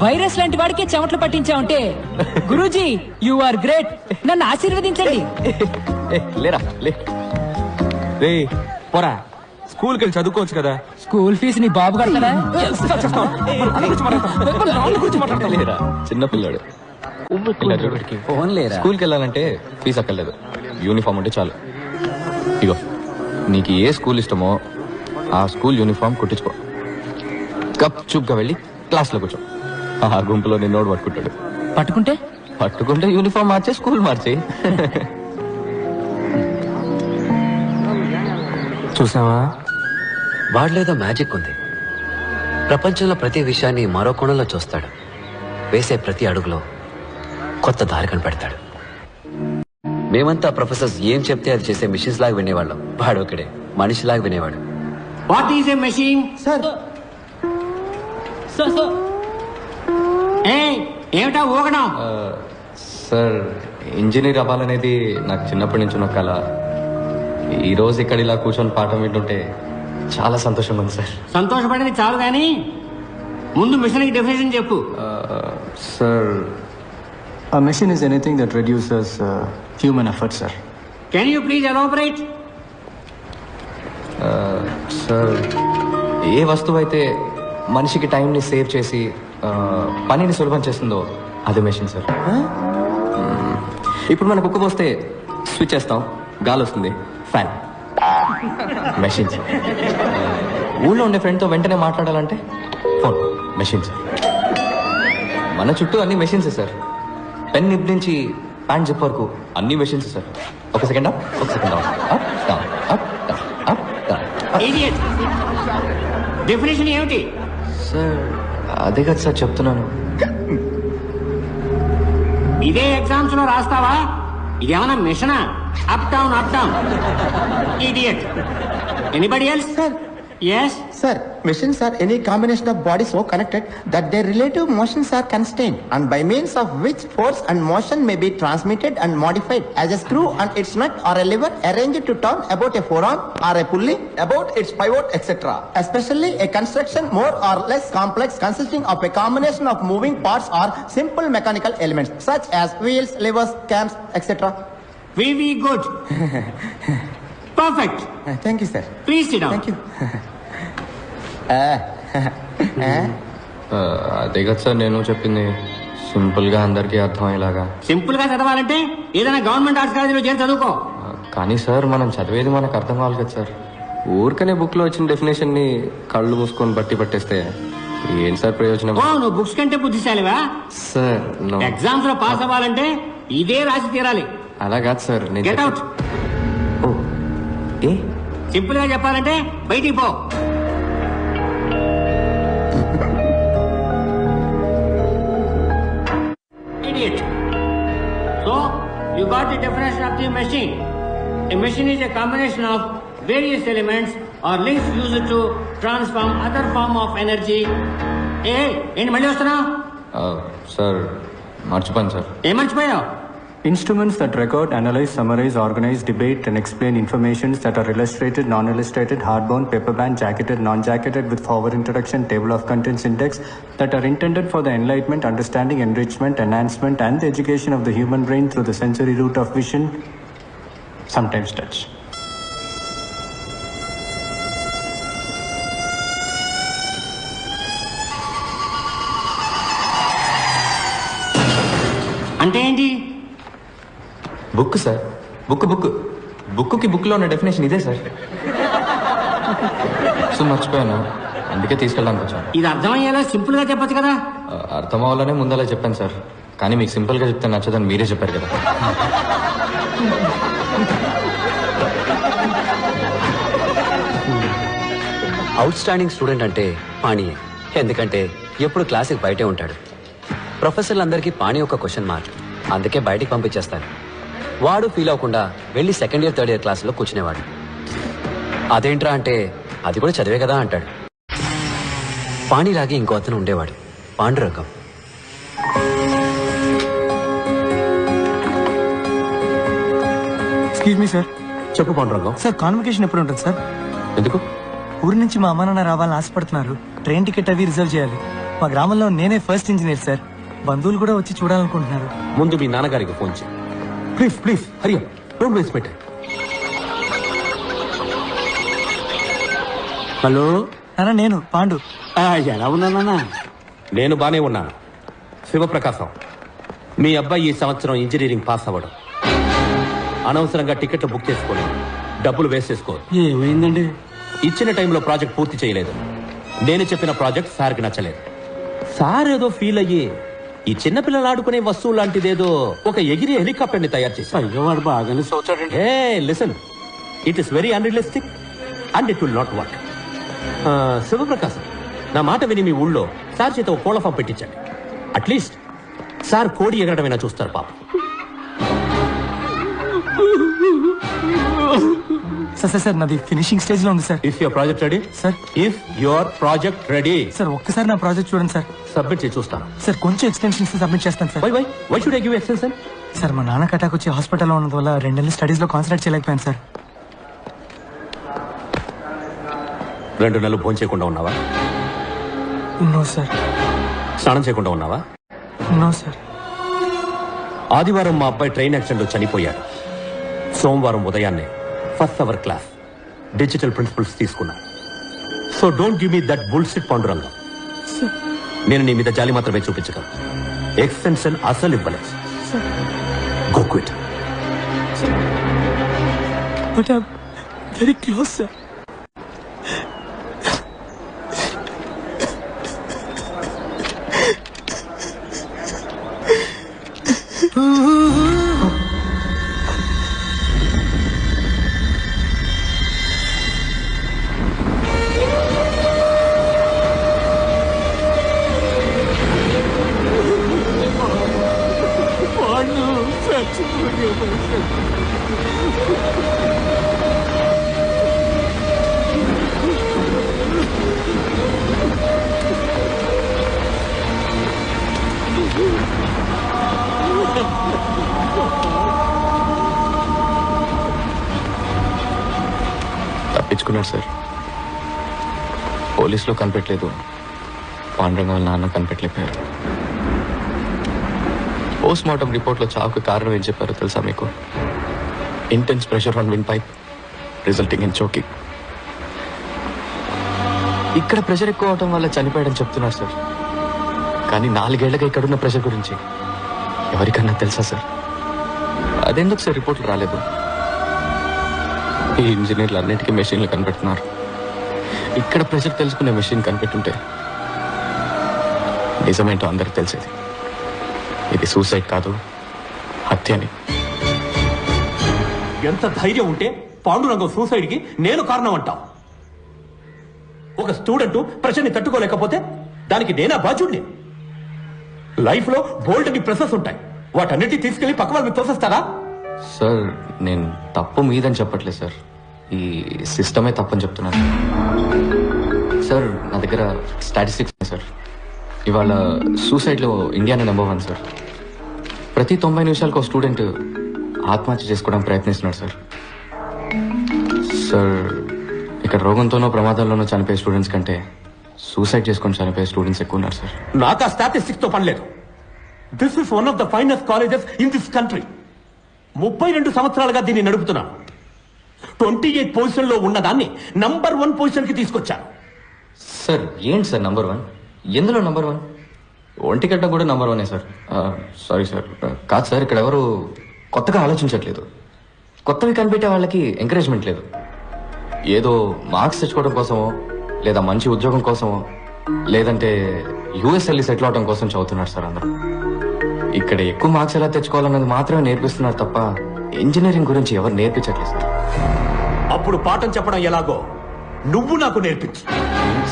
Virus లాంటి వాడికి చెమట్లు పట్టించావంటే Guruji you are great. నన్ను ఆశీర్వదించండి. లేరా లే రే పోరా, స్కూల్కి వెళ్ళి చదువుకోవచ్చు కదా. స్కూల్ ఫీజు నీ బాబు కడతాడా? లేరా చిన్నపిల్లాడు. స్కూల్కి వెళ్ళాలంటే ఫీజు అక్కర్లేదు, యూనిఫామ్ ఉంటే చాలు. ఇగో నీకు ఏ స్కూల్ ఇష్టమో ఆ స్కూల్ యూనిఫామ్ కుట్టించుకో. గప్ చుప్గా వెళ్ళి క్లాస్లో కూర్చో. ఆ గుంపులో నిన్నోడు పట్టుకుంటాడు. పట్టుకుంటే యూనిఫామ్ మార్చే స్కూల్ మార్చే. చూసావా, వాడిలేదో మ్యాజిక్ ఉంది. ప్రపంచంలో ప్రతి విషయాన్ని మరో కోణంలో చూస్తాడు. వేసే ప్రతి అడుగులో కొత్త దారి కనిపెడతాడు. మేమంతా ప్రొఫెసర్స్ ఏం చెప్తే అది చేసే మిషన్స్ లాగా వినేవాళ్ళం. వాడు ఒకడే మనిషిలాగా వినేవాడు. What is a machine? Sir ఏమిటా ఊగడం? సార్ ఇంజనీర్ అవ్వాలనేది నాకు చిన్నప్పటి నుంచి ఉన్న కళ. ఈ రోజు ఇక్కడ ఇలా కూర్చొని పాఠం వింటుంటే చాలా సంతోషంగా ఉంది సార్. సంతోషపడేది చాలు గాని ముందు మిషన్ కి డెఫినేషన్ చెప్పు. Sir A machine is anything that reduces human effort, sir. Can you please elaborate? Sir ఏ వస్తువు అయితే మనిషికి టైంని సేవ్ చేసి పనిని సులభం చేస్తుందో అది మెషిన్ సార్. ఇప్పుడు మనకు కుక్క పోస్తే స్విచ్ చేస్తాం, గాలి వస్తుంది, ఫ్యాన్. Machine sir. ఊళ్ళో ఉండే ఫ్రెండ్తో వెంటనే మాట్లాడాలంటే ఫోన్, మెషిన్ సార్. మన చుట్టూ అన్ని మెషిన్సే సార్. పెన్ నిప్ నుంచి ప్యాంట్ జిప్ వరకు అన్ని మెషిన్స్ సార్. ఒక సెకండ్ అప్, ఒక second down, up down, up down, up down. Idiot. Definition ఏమిటి? సార్ అదే కదా సార్ చెప్తున్నాను. ఇదే ఎగ్జామ్స్ లో రాస్తావా? ఇదేమన్నా మిషనా? Up down up down. Idiot. Anybody else? Sir. Yes. Sir, machines are any combination of bodies so connected that their relative motions are constrained and by means of which force and motion may be transmitted and modified as a screw and its nut or a lever arranged to turn about a forearm or a pulley about its pivot, etc. Especially a construction more or less complex consisting of a combination of moving parts or simple mechanical elements such as wheels, levers, cams, etc. Very good. Perfect. Thank you, sir. Please sit down. Thank you. అదే కదా sir నేను చెప్పింది, సింపుల్గా అందరికీ అర్థమయ్యేలాగా. Simple గా చదవాలంటే ఏదైనా గవర్నమెంట్ ఆర్ట్స్ కాలేజీలో చేరి చదువుకో. కానీ సార్ మనం చదివేది మనకు అర్థం కావాలి కదా సార్. ఊరికనే బుక్లో వచ్చిన డెఫినేషన్ని కళ్ళు మూసుకొని బట్టి పట్టేస్తే ఏం సార్ ప్రయోజనం? ఓ నువ్వు బుక్స్ కంటే బుద్ధిశాలివా? సార్ ఎగ్జామ్స్ లో పాస్ అవ్వాలంటే ఇదే రాసి తీరాలి. అలా కాదు సార్. Get out. ఏ సింపుల్ గా చెప్పాలంటే బయటికి పో. Idiot. So you got the definition of the machine. A machine is a combination of various elements or links used to transform other form of energy. ఏంటి మళ్ళీ వస్తున్నావు? సార్ మర్చిపోయాను sir. ఏం మర్చిపోయావు? Instruments that record, analyze, summarize, organize, debate, and explain informations that are illustrated, non-illustrated, hardbound, paperbound, jacketed, non-jacketed, with forward introduction, table of contents index, that are intended for the enlightenment, understanding, enrichment, enhancement, and the education of the human brain through the sensory route of vision, sometimes touch. అంటే ఏంటి? Book sir. బుక్కి బుక్లో ఉన్న definition ఇదే sir. So మర్చిపోయాను, అందుకే తీసుకెళ్ళడానికి వచ్చాను. ఇది అర్థమయ్యేలా సింపుల్ గా చెప్పొచ్చు కదా. అర్థం అవ్వాలనే ముందలా చెప్పాను సార్, కానీ మీకు సింపుల్గా చెప్తే నచ్చదని మీరే చెప్పారు కదా. అవుట్ స్టాండింగ్ స్టూడెంట్ అంటే పాణియే. ఎందుకంటే ఎప్పుడు క్లాస్కి బయటే ఉంటాడు. ప్రొఫెసర్లందరికీ పాణి ఒక క్వశ్చన్ మార్క్, అందుకే బయటికి పంపించేస్తారు. వాడు ఫీల్ అవ్వకుండా వెళ్ళి సెకండ్ ఇయర్ థర్డ్ ఇయర్ క్లాసులో కూర్చునేవాడు. అదేంట్రా అంటే అది కూడా చదివే కదా అంటాడు. పాణిలాగే ఇంకో అతను ఉండేవాడు, పాండురంగం. Excuse me sir. చెప్పు పాండురంగం. సార్ కాన్వకేషన్ ఎప్పుడు ఉంటుంది సార్? ఎందుకు? ఊరి నుంచి మా అమ్మ నాన్న రావాలని ఆశపడుతున్నారు. ట్రైన్ టికెట్ అవి రిజర్వ్ చేయాలి. మా గ్రామంలో నేనే ఫస్ట్ ఇంజనీర్ సార్. బంధువులు కూడా వచ్చి చూడాలనుకుంటున్నారు. ముందు మీ నాన్నగారికి ఫోన్ చేయి. Please please Hari up, don't waste my time. Hello నాన్న, నేను పాండు. ఎలా ఉన్నానా? నేను బానే ఉన్నాను. శివప్రకాశం, మీ అబ్బాయి ఈ సంవత్సరం ఇంజనీరింగ్ పాస్ అవ్వడం, అనవసరంగా టికెట్లు బుక్ చేసుకోండి, డబ్బులు వేస్ట్ చేసుకోరు. ఏమైందండి? ఇచ్చిన టైంలో ప్రాజెక్ట్ పూర్తి చేయలేదు. నేను చెప్పిన ప్రాజెక్ట్ సార్కి నచ్చలేదు. సార్ ఏదో ఫీల్ అయ్యి ఈ చిన్నపిల్లలు ఆడుకునే వస్తువు లాంటిదేదో ఒక ఎగిరి హెలికాప్టర్ ని తయారు చేశారు. వాడు బాగానే చూచాడండి. ఏ listen, it is very unrealistic and it will not work. Sivaprakasam, నా మాట విని మీ ఊళ్ళో సార్ చేత ఒక కోళ్ళ ఫామ్ పెట్టించండి. అట్లీస్ట్ సార్ కోడి ఎగరడమైనా చూస్తారు పాప. సార్ నాది ఫినిషింగ్ స్టేజ్ లో ఉంది sir. If your project ready sir. If your project ready sir ఒక్కసారి నా ప్రాజెక్ట్ చూడండి సార్. సబ్మిట్ చేసి చూస్తాను. సార్ కొంచెం ఎక్స్టెన్షన్స్ సబ్మిట్ చేస్తాను sir. Why should I give extension? Sir మా నాన్నకి అటాక్ వచ్చి హాస్పిటల్లో ఉన్నందు వల్ల 2 నెలలు స్టడీస్ లో కాన్సన్ట్రేట్ చేయలేకపోయాను సార్. 2 నెలలు భోజనం చేయకుండా ఉన్నావా? No sir. స్నానం చేయకుండా ఉన్నావా? No sir. ఆదివారం మా అబ్బాయి ట్రైన్ యాక్సిడెంట్ లో చనిపోయాడు. సోమవారం ఉదయాన్నే first hour class digital principles తీసుకున్నా. So don't give me that bullshit Pandurangam. నేను నీ మీద జాలి మాత్రమే చూపించగలను. ఎక్స్టెన్షన్ అసలు ఇవ్వలేదు. Go quit. But I am very close sir. తప్పించుకున్నాడు సార్. పోలీసులో కనిపెట్టలేదు, పాండురంగం వాళ్ళ నాన్న కనిపెట్టలేకపోయారు. పోస్ట్ మార్టం రిపోర్ట్లో చావుకు కారణం ఏం చెప్పారో తెలుసా మీకు? Intense pressure on wind pipe resulting in choking. ఇక్కడ ప్రెషర్ ఎక్కువ అవడం వల్ల చనిపోయాడని చెప్తున్నారు సార్. కానీ 4 ఏళ్లుగా ఇక్కడున్న ప్రెషర్ గురించి ఎవరికన్నా తెలుసా సార్? అదెందుకు సార్ రిపోర్ట్లు రాలేదు? ఈ ఇంజనీర్లు అన్నిటికీ మెషిన్లు కనిపెడుతున్నారు. ఇక్కడ ప్రెషర్ తెలుసుకునే మెషిన్ కనిపెట్టుంటే నిజమేంటో అందరికి తెలిసేది. ఇది సూసైడ్ కాదు, హత్యని. ఎంత ధైర్యం ఉంటే పాండురంగం సూసైడ్ కి నేను కారణం అంటావు? ఒక స్టూడెంట్ ప్రెషర్ ని తట్టుకోలేకపోతే దానికి నేనా బాధ్యుడిని? లైఫ్ లో బోల్డ్ ని ప్రెషర్స్ ఉంటాయి, వాటన్నిటి తీసుకెళ్లి పక్క వాళ్ళని తోసేస్తారా? సార్ నేను తప్పు మీదని చెప్పట్లేదు సార్, ఈ సిస్టమే తప్పని చెప్తున్నాను. సార్ నా దగ్గర స్టాటిస్టిక్స్ ఉన్నాయి సార్. ఇవాళ సూసైడ్లో ఇండియానే నెంబర్ 1 సార్. ప్రతి 90 నిమిషాలకు ఒక స్టూడెంట్ ఆత్మహత్య చేసుకోవడానికి ప్రయత్నిస్తున్నాడు సార్. సార్ ఇక్కడ రోగంతోనో ప్రమాదాల్లోనో చనిపోయే స్టూడెంట్స్ కంటే సూసైడ్ చేసుకొని చనిపోయే స్టూడెంట్స్ ఎక్కువ ఉన్నారు సార్. నాకు ఆ స్టాటిస్టిక్స్ తో పని లేదు. This is one of the finest colleges in this country. 32 సంవత్సరాలుగా దీన్ని నడుపుతున్నాను. 28 పొజిషన్ లో ఉన్నదాన్ని నంబర్ 1 పొజిషన్ కి తీసుకొచ్చాను. సార్ ఏంటి సార్ నంబర్ 1? ఎందులో నంబర్ 1? ఒంటిగడ్డ కూడా నంబర్ 1 సార్. సారీ సార్, కాదు సార్, ఇక్కడ ఎవరు కొత్తగా ఆలోచించట్లేదు. కొత్తవి కనిపెట్టే వాళ్ళకి ఎంకరేజ్మెంట్ లేదు. ఏదో మార్క్స్ తెచ్చుకోవడం కోసమో, లేదా మంచి ఉద్యోగం కోసమో, లేదంటే యూఎస్ వెళ్ళి సెటిల్ అవడం కోసం చదువుతున్నారు సార్ అందరూ. ఇక్కడ ఎక్కువ మార్క్స్ ఎలా తెచ్చుకోవాలన్నది మాత్రమే నేర్పిస్తున్నారు తప్ప ఇంజనీరింగ్ గురించి ఎవరు నేర్పించట్లేదు సార్. అప్పుడు పాఠం చెప్పడం ఎలాగో నువ్వు నాకు నేర్పించు.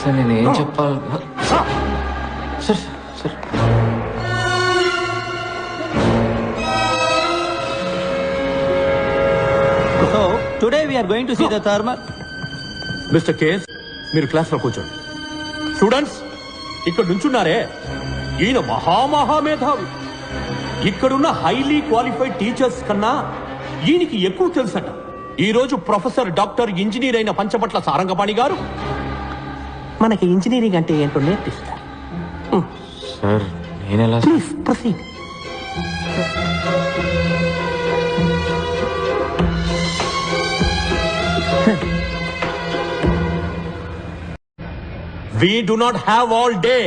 సార్ నేను ఏం చెప్పాలి sir? Sir So today we are going to see the thermal. Mister KS, మీరు క్లాస్ లో కూర్చోండి. స్టూడెంట్స్ ఇక్కడ నుంచున్నారే, ఈయన మహామహామేధావి. ఇక్కడున్న హైలీ క్వాలిఫైడ్ టీచర్స్ కన్నా ఈయనకి ఎక్కువ తెలుసట. ఈ రోజు ప్రొఫెసర్ డాక్టర్ ఇంజనీర్ అయిన పంచపట్ల సారంగపాణి గారు మనకి ఇంజనీరింగ్ అంటే ఏంటో నేర్పిస్తారు. సార్ నేనెలా please proceed. We do not have all day.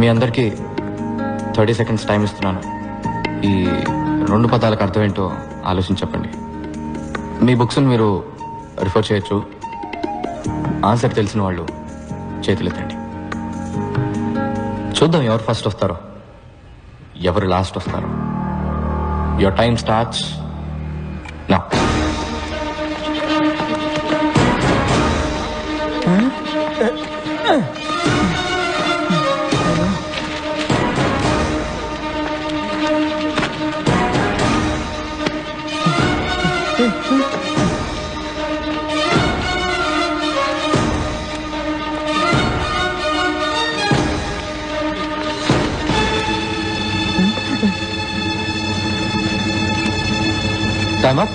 మీ అందరికీ 30 seconds టైం ఇస్తున్నాను. ఈ 2 పదాలకు అర్థం ఏంటో ఆలోచించి చెప్పండి. మీ బుక్స్ని మీరు రిఫర్ చేయొచ్చు. ఆన్సర్ తెలిసిన వాళ్ళు చేతులెత్తండి. చూద్దాం ఎవరు ఫస్ట్ వస్తారో, ఎవరు లాస్ట్ వస్తారో. Your time starts now. Time up.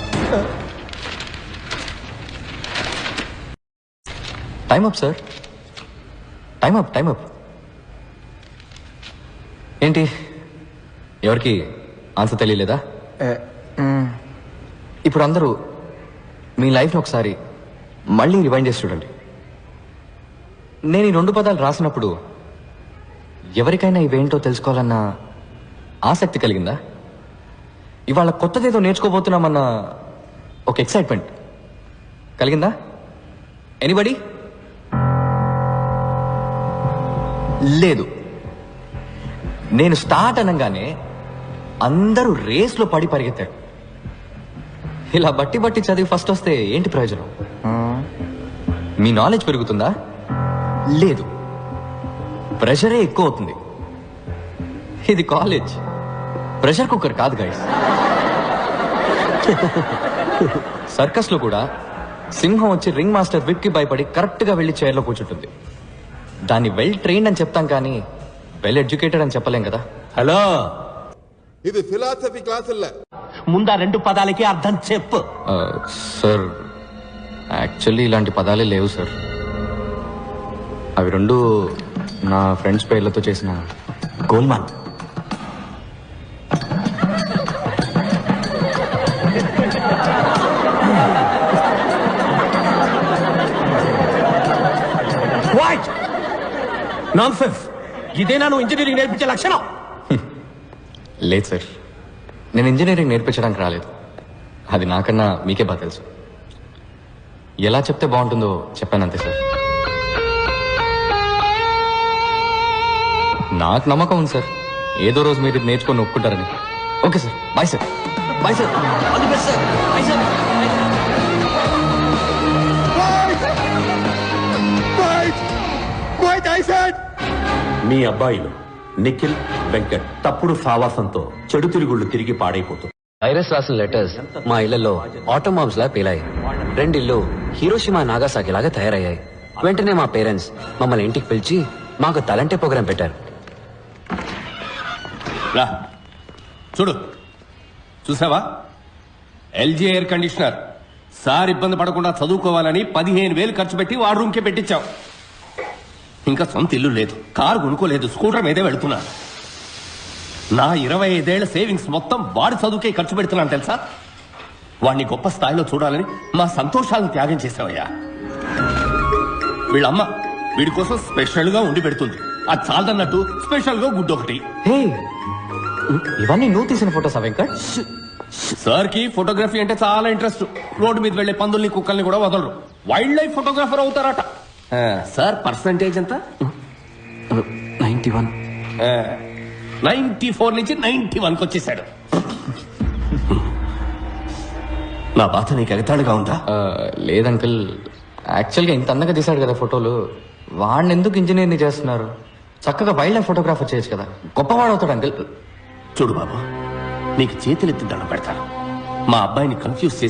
Time up sir. Time up. Time up. ఏంటి ఎవరికి ఆన్సర్ తెలియలేదా? ఇప్పుడు అందరూ మీ లైఫ్ని ఒకసారి మళ్ళీ రివైండ్ చేసి చూడండి. నేను ఈ 2 పదాలు రాసినప్పుడు ఎవరికైనా ఇవేంటో తెలుసుకోవాలన్న ఆసక్తి కలిగిందా? ఇవాళ కొత్తదేదో నేర్చుకోబోతున్నామన్న ఒక ఎక్సైట్మెంట్ కలిగిందా? ఎనీబడి? లేదు. నేను స్టార్ట్ అనగానే అందరూ రేస్లో పడి పరిగెత్తారు. ఇలా బట్టి చదివి ఫస్ట్ వస్తే ఏంటి ప్రయోజనం? మీ నాలెడ్జ్ పెరుగుతుందా? లేదు, ప్రెషరే ఎక్కువ అవుతుంది. ఇది కాలేజ్, ప్రెషర్ కుక్కర్ కాదు గైస్. సర్కస్ లో కూడా సింహం వచ్చి రింగ్ మాస్టర్ విప్ కి భయపడి కరెక్ట్ గా వెళ్లి చైర్లో కూర్చుంటుంది. దాన్ని వెల్ ట్రైన్డ్ అని చెప్తాం కానీ వెల్ ఎడ్యుకేటెడ్ అని చెప్పలేం కదా. హలో, ఇది ఫిలాసఫీ క్లాసుల్లో ముందా 2 పదాలకి అర్థం చెప్పు. సార్ యాక్చువల్లీ ఇలాంటి పదాలే లేవు సార్. అవి 2 నా ఫ్రెండ్స్ పేర్లతో చేసిన గోల్మాల్. నాన్సెన్స్. ఇదేనా నువ్వు ఇంజనీరింగ్ నేర్పించే లక్షణం? లేదు సార్, నేను ఇంజనీరింగ్ నేర్పించడానికి రాలేదు. అది నాకన్నా మీకే బాగా తెలుసు. ఎలా చెప్తే బాగుంటుందో చెప్పానంతే సార్. నాకు నమ్మకం ఉంది సార్, ఏదో రోజు మీరు ఇది నేర్చుకొని ఒప్పుకుంటారని. Okay sir, bye sir. Bye sir. All the best sir. Bye sir. మీ అబ్బాయిలు నిఖిల్, వెంకట్ తప్పుడు సావాసంతో చెడు తిరుగుళ్ళు తిరిగి పాడైపోతుంది. వైరస్ రాసిన లెటర్స్ మా ఇళ్లలో ఆటో బాంబ్స్ లా పేలాయి. 2 ఇళ్ళు హీరోషిమా నాగాసాకి లాగా తయారయ్యాయి. వెంటనే మా పేరెంట్స్ మమ్మల్ని ఇంటికి పిలిచి మాకు తలంటే ప్రోగ్రాం పెట్టారు. రా చూడు, చూసావా? LG air conditioner. సార్ ఇబ్బంది పడకుండా చదువుకోవాలని 15,000 ఖర్చు పెట్టి వాడు రూమ్కే పెట్టించావు. ఇంకా సొంత ఇల్లు లేదు, కారు కొనుక్కోలేదు, స్కూటర్ మీదే వెళుతున్నా. నా 25 ఏళ్ల సేవింగ్స్ మొత్తం వాడి చదువుకే ఖర్చు పెడుతున్నాను తెలుసా? వాడిని గొప్ప స్థాయిలో చూడాలని మా సంతోషాలను త్యాగం చేసావయ్యా. వీళ్ళమ్మ వీడి కోసం స్పెషల్ గా ఉండి పెడుతుంది. అది చాలదన్నట్టు స్పెషల్ గా గుడ్డు ఒకటి. ఇవన్నీ నువ్వు తీసిన ఫోటోస్ వెంకట్? సార్ కి ఫోటోగ్రఫీ అంటే చాలా ఇంట్రెస్ట్. రోడ్డు మీద వెళ్లే పందుల్ని కుక్కల్ని కూడా వదలరు. వైల్డ్ లైఫ్ ఫోటోగ్రాఫర్ అవుతారట. సార్ పర్సంటేజ్ ఎంత? 91. 94 నుంచి 91కి వచ్చేసాడు. నా బాధ నీకు ఎగతాళిగా ఉందా? లేదంకిల్, యాక్చువల్గా ఇంత అందంగా తీశాడు కదా ఫోటోలు, వాడిని ఎందుకు ఇంజనీర్ని చేస్తున్నారు? చక్కగా వైల్డ్ లైఫ్ ఫోటోగ్రాఫర్ చేయొచ్చు కదా, గొప్పవాడు అవుతాడు అంకిల్. చూడు బాబు, నీకు చేతులెత్తి దండం పెడతాను. మా అబ్బాయిని కన్ఫ్యూజ్ చేసి